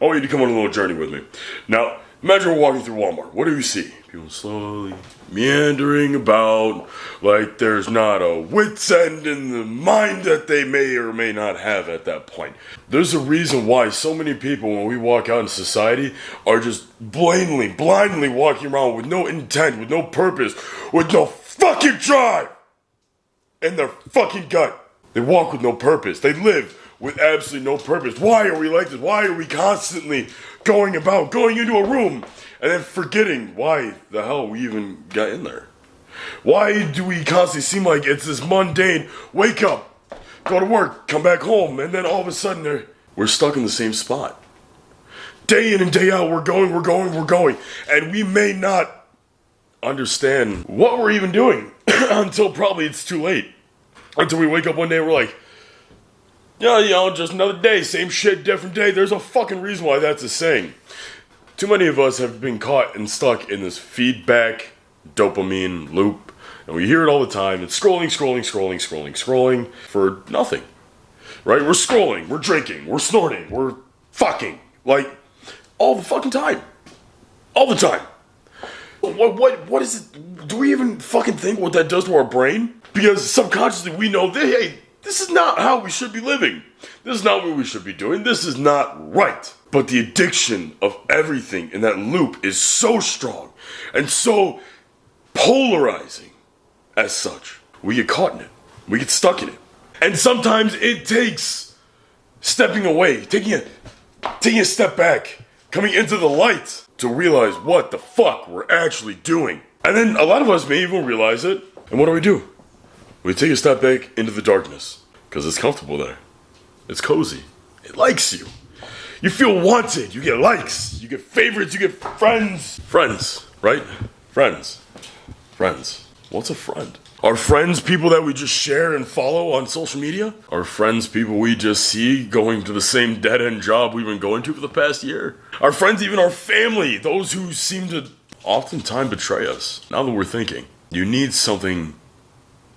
I want you to come on a little journey with me. Now, imagine we're walking through Walmart. What do you see? People slowly meandering about like there's not a wit's end in the mind that they may or may not have at that point. There's a reason why so many people, when we walk out in society, are just blindly walking around with no intent, with no purpose, with no fucking drive in their fucking gut. They walk with no purpose. They live with absolutely no purpose. Why are we like this? Why are we constantly going into a room and then forgetting why the hell we even got in there? Why do we constantly seem like it's this mundane, wake up, go to work, come back home, and then all of a sudden we're stuck in the same spot? Day in and day out, we're going, and we may not understand what we're even doing until probably it's too late. Until we wake up one day and we're like, yeah, just another day, same shit, different day. There's a fucking reason why that's a saying. Too many of us have been caught and stuck in this feedback dopamine loop, and we hear it all the time. It's scrolling for nothing, right? We're scrolling, we're drinking, we're snorting, we're fucking, like, all the fucking time. All the time. What is it? Do we even fucking think what that does to our brain? Because subconsciously we know that, hey, this is not how we should be living. This is not what we should be doing. This is not right. But the addiction of everything in that loop is so strong and so polarizing as such. We get caught in it. We get stuck in it. And sometimes it takes stepping away, taking a step back, coming into the light to realize what the fuck we're actually doing. And then a lot of us may even realize it. And what do? We take a step back into the darkness because it's comfortable there. It's cozy. It likes you. You feel wanted. You get likes. You get favorites. You get friends. Friends, right? Friends. What's a friend? Are friends people that we just share and follow on social media? Are friends people we just see going to the same dead-end job we've been going to for the past year? Are friends even our family? Those who seem to oftentimes betray us. Now that we're thinking, you need something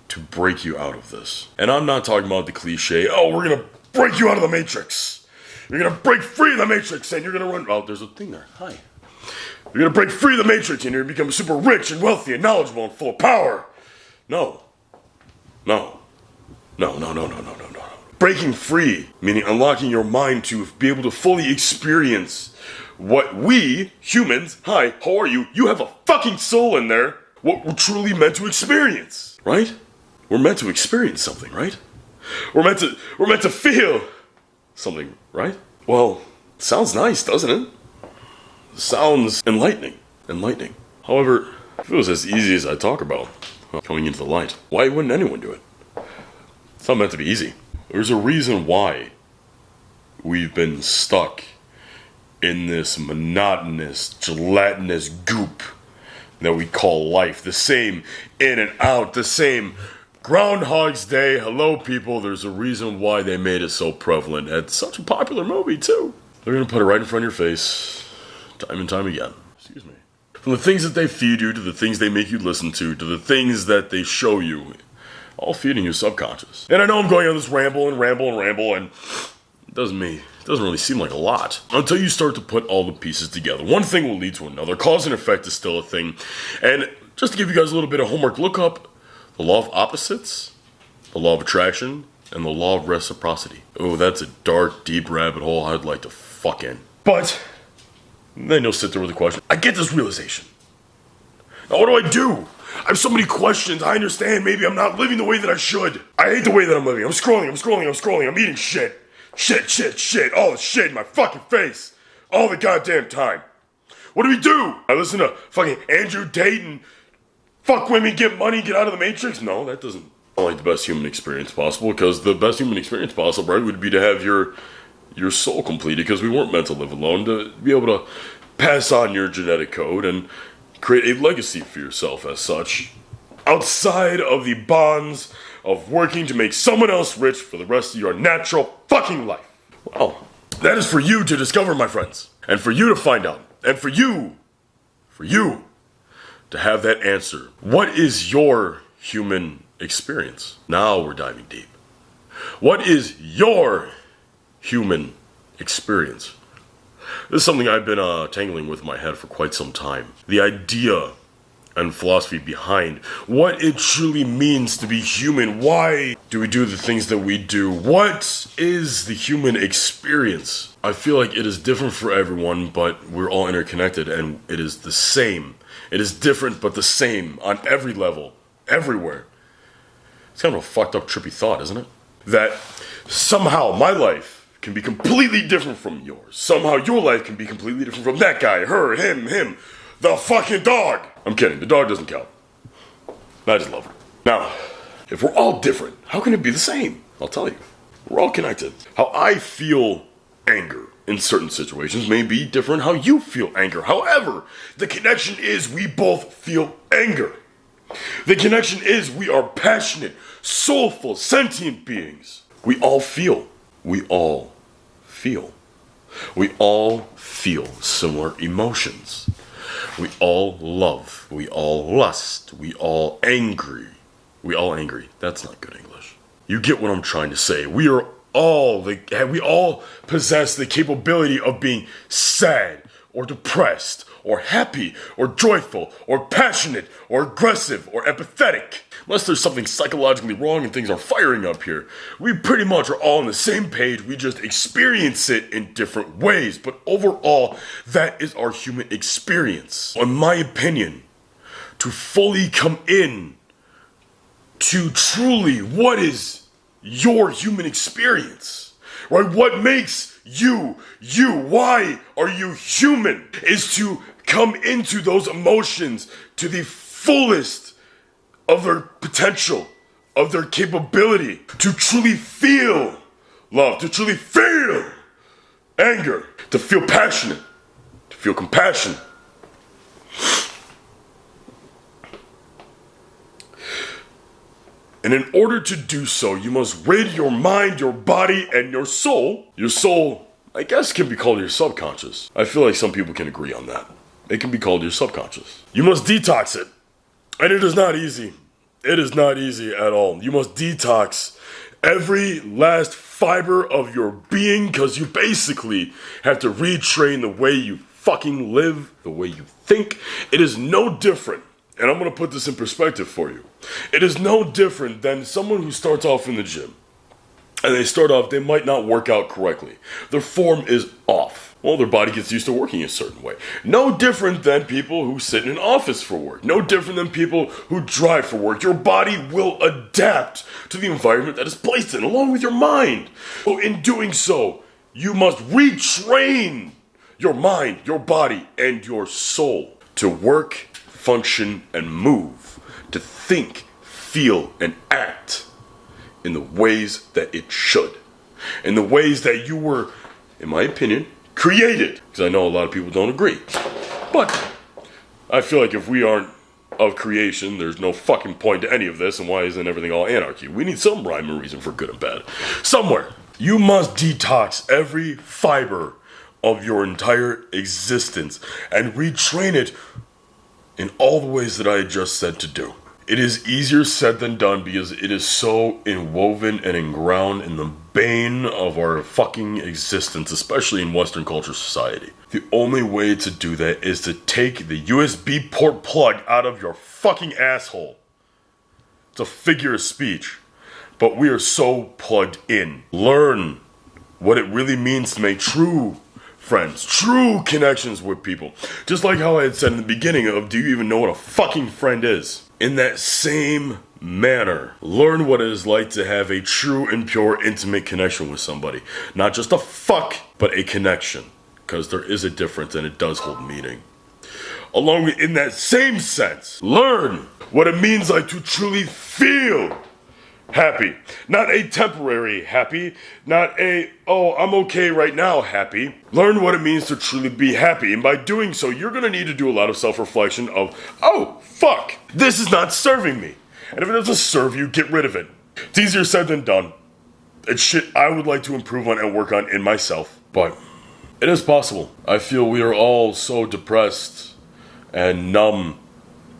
to break you out of this. And I'm not talking about the cliche, oh, we're gonna break you out of the matrix. You're gonna break free of the matrix and you're gonna run. Oh, there's a thing there. Hi. You're gonna break free of the matrix and you're gonna become super rich and wealthy and knowledgeable and full of power. No. Breaking free, meaning unlocking your mind to be able to fully experience what we, humans, hi, how are you? You have a fucking soul in there. What we're truly meant to experience, right? We're meant to experience something, right? We're meant to feel something, right? Well, sounds nice, doesn't it? Sounds enlightening. However, if it was as easy as I talk about coming into the light, why wouldn't anyone do it? It's not meant to be easy. There's a reason why we've been stuck in this monotonous, gelatinous goop that we call life. The same in and out, the same Groundhog's Day. Hello, people. There's a reason why they made it so prevalent. It's such a popular movie, too. They're going to put it right in front of your face, time and time again. Excuse me. From the things that they feed you, to the things they make you listen to the things that they show you, all feeding your subconscious. And I know I'm going on this ramble, and it doesn't really seem like a lot until you start to put all the pieces together. One thing will lead to another. Cause and effect is still a thing. And just to give you guys a little bit of homework, look up the law of opposites, the law of attraction, and the law of reciprocity. Oh, that's a dark, deep rabbit hole I'd like to fuck in. But then you'll sit there with a question. I get this realization. Now what do? I have so many questions. I understand maybe I'm not living the way that I should. I hate the way that I'm living. I'm scrolling. I'm eating shit. Shit. All the shit in my fucking face. All the goddamn time. What do? I listen to fucking Andrew Tate and fuck women, get money, get out of the matrix? No, that doesn't sound like the best human experience possible, because the best human experience possible, right, would be to have your soul completed, because we weren't meant to live alone, to be able to pass on your genetic code and create a legacy for yourself as such, outside of the bonds of working to make someone else rich for the rest of your natural fucking life. Well, that is for you to discover, my friends, and for you to find out, and for you to have that answer. What is your human experience? Now we're diving deep. What is your human experience? This is something I've been tangling with in my head for quite some time. The idea and philosophy behind what it truly means to be human. Why do we do the things that we do? What is the human experience? I feel like it is different for everyone, but we're all interconnected, and it is the same. It is different, but the same on every level, everywhere. It's kind of a fucked up, trippy thought, isn't it? That somehow my life can be completely different from yours. Somehow your life can be completely different from that guy, her, him, the fucking dog. I'm kidding, the dog doesn't count. I just love her. Now, if we're all different, how can it be the same? I'll tell you. We're all connected. How I feel anger in certain situations may be different how you feel anger. However, the connection is we both feel anger. The connection is we are passionate, soulful, sentient beings. We all feel. We all feel. We all feel similar emotions. We all love. We all lust. We all angry. We all angry. That's not good English. You get what I'm trying to say. We all possess the capability of being sad or depressed or happy or joyful or passionate or aggressive or empathetic. Unless there's something psychologically wrong and things are firing up here, we pretty much are all on the same page. We just experience it in different ways. But overall, that is our human experience. In my opinion, to fully come in to truly what is your human experience, right? What makes you, why are you human, is to come into those emotions to the fullest of their potential, of their capability, to truly feel love, to truly feel anger, to feel passionate, to feel compassion. And in order to do so, you must rid your mind, your body, and your soul. Your soul, I guess, can be called your subconscious. I feel like some people can agree on that. It can be called your subconscious. You must detox it. And it is not easy. It is not easy at all. You must detox every last fiber of your being, because you basically have to retrain the way you fucking live, the way you think. It is no different. And I'm going to put this in perspective for you. It is no different than someone who starts off in the gym. And they might not work out correctly. Their form is off. Well, their body gets used to working a certain way. No different than people who sit in an office for work. No different than people who drive for work. Your body will adapt to the environment that is placed in, along with your mind. So in doing so, you must retrain your mind, your body, and your soul to work, function, and move, to think, feel, and act in the ways that it should, in the ways that you were, in my opinion, created. Because I know a lot of people don't agree, but I feel like if we aren't of creation, there's no fucking point to any of this, and why isn't everything all anarchy? We need some rhyme and reason for good and bad. Somewhere. You must detox every fiber of your entire existence and retrain it in all the ways that I just said to do. It is easier said than done because it is so inwoven and enground in the bane of our fucking existence, especially in Western culture society. The only way to do that is to take the USB port plug out of your fucking asshole. It's a figure of speech, but we are so plugged in. Learn what it really means to make true friends, true connections with people. Just like how I had said in the beginning of, do you even know what a fucking friend is? In that same manner, learn what it is like to have a true and pure intimate connection with somebody. Not just a fuck, but a connection. Because there is a difference and it does hold meaning. Along with, in that same sense, learn what it means like to truly feel happy. Not a temporary happy, not a, oh, I'm okay right now happy. Learn what it means to truly be happy. And by doing so, you're going to need to do a lot of self-reflection of, oh, fuck, this is not serving me. And if it doesn't serve you, get rid of it. It's easier said than done. It's shit I would like to improve on and work on in myself. But it is possible. I feel we are all so depressed and numb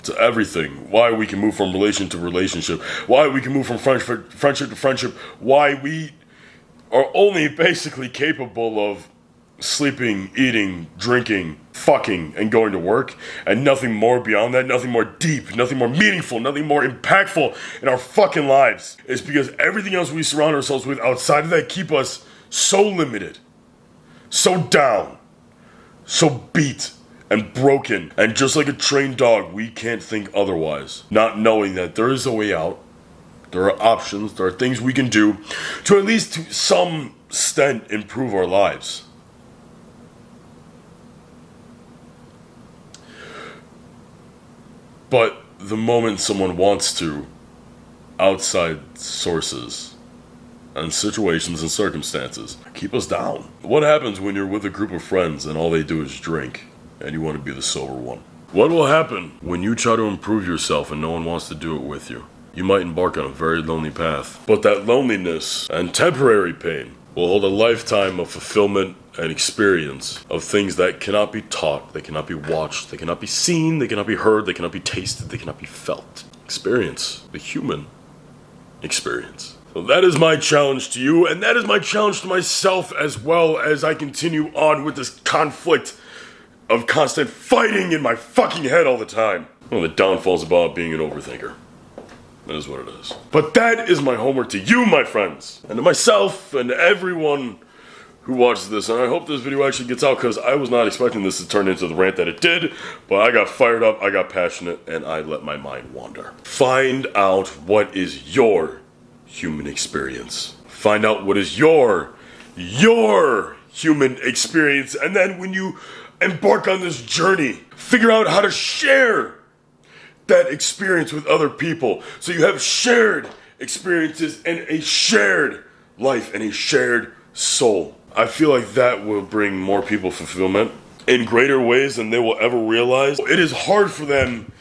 to everything. Why we can move from relation to relationship. Why we can move from friendship to friendship. Why we are only basically capable of sleeping, eating, drinking, fucking, and going to work, and nothing more beyond that, nothing more deep, nothing more meaningful, nothing more impactful in our fucking lives, is because everything else we surround ourselves with outside of that keep us so limited, so down, so beat, and broken, and just like a trained dog, we can't think otherwise, not knowing that there is a way out, there are options, there are things we can do to at least to some extent improve our lives. But the moment someone wants to, outside sources and situations and circumstances keep us down. What happens when you're with a group of friends and all they do is drink and you want to be the sober one? What will happen when you try to improve yourself and no one wants to do it with you? You might embark on a very lonely path. But that loneliness and temporary pain will hold a lifetime of fulfillment and experience of things that cannot be taught, they cannot be watched, they cannot be seen, they cannot be heard, they cannot be tasted, they cannot be felt. Experience, the human experience. So that is my challenge to you, and that is my challenge to myself as well as I continue on with this conflict of constant fighting in my fucking head all the time. One of the downfalls about being an overthinker. That is what it is. But that is my homework to you, my friends, and to myself, and to everyone who watches this. And I hope this video actually gets out, because I was not expecting this to turn into the rant that it did, but I got fired up, I got passionate, and I let my mind wander. Find out what is your human experience. Find out what is your human experience, and then when you embark on this journey, figure out how to share that experience with other people, so you have shared experiences and a shared life and a shared soul. I feel like that will bring more people fulfillment in greater ways than they will ever realize. It is hard for them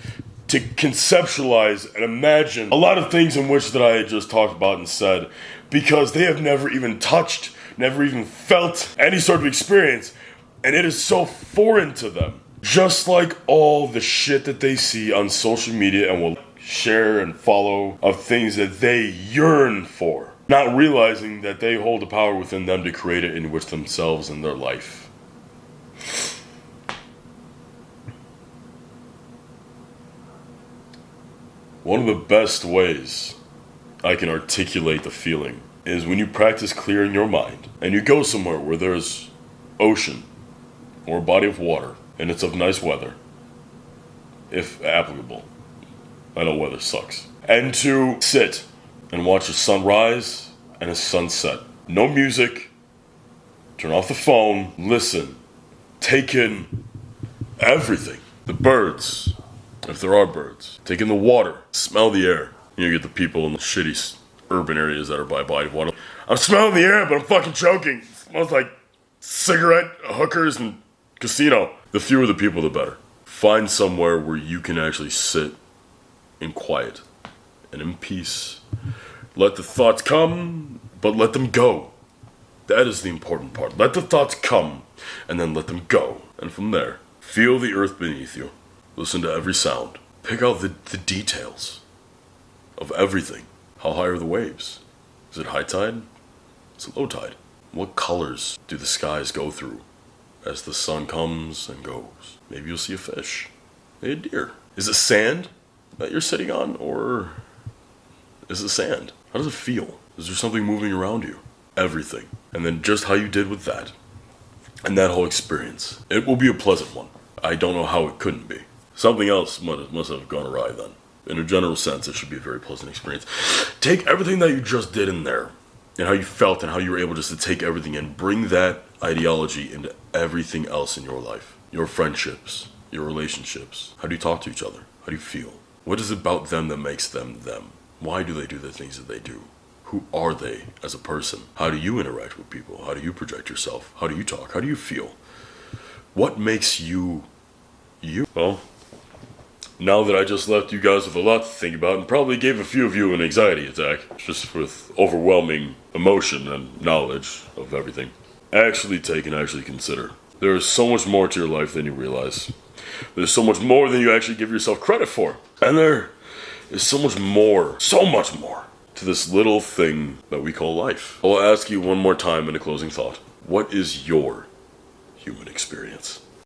to conceptualize and imagine a lot of things in which that I just talked about and said, because they have never even touched, never even felt any sort of experience, and it is so foreign to them. Just like all the shit that they see on social media and will share and follow of things that they yearn for, not realizing that they hold the power within them to create it in which themselves and their life. One of the best ways I can articulate the feeling is when you practice clearing your mind and you go somewhere where there's ocean or a body of water and it's of nice weather, if applicable. I know weather sucks. And to sit and watch a sunrise and a sunset. No music. Turn off the phone. Listen. Take in everything. The birds, if there are birds. Take in the water. Smell the air. You get the people in the shitty urban areas that are by a body of water. I'm smelling the air, but I'm fucking choking. It smells like cigarette, hookers, and casino. The fewer the people, the better. Find somewhere where you can actually sit in quiet and in peace. Let the thoughts come, but let them go. That is the important part. Let the thoughts come, and then let them go. And from there, feel the earth beneath you. Listen to every sound. Pick out the details of everything. How high are the waves? Is it high tide? Is it low tide? What colors do the skies go through as the sun comes and goes? Maybe you'll see a fish. Maybe a deer. Is it sand that you're sitting on, or is it sand? How does it feel? Is there something moving around you? Everything. And then just how you did with that, and that whole experience. It will be a pleasant one. I don't know how it couldn't be. Something else must have gone awry then. In a general sense, it should be a very pleasant experience. Take everything that you just did in there, and how you felt and how you were able just to take everything and bring that ideology into everything else in your life. Your friendships, your relationships. How do you talk to each other? How do you feel? What is it about them that makes them them? Why do they do the things that they do? Who are they as a person? How do you interact with people? How do you project yourself? How do you talk? How do you feel? What makes you, you? Well, now that I just left you guys with a lot to think about and probably gave a few of you an anxiety attack, just with overwhelming emotion and knowledge of everything, actually take and actually consider. There is so much more to your life than you realize. There's so much more than you actually give yourself credit for. And there is so much more to this little thing that we call life. I'll ask you one more time in a closing thought. What is your human experience.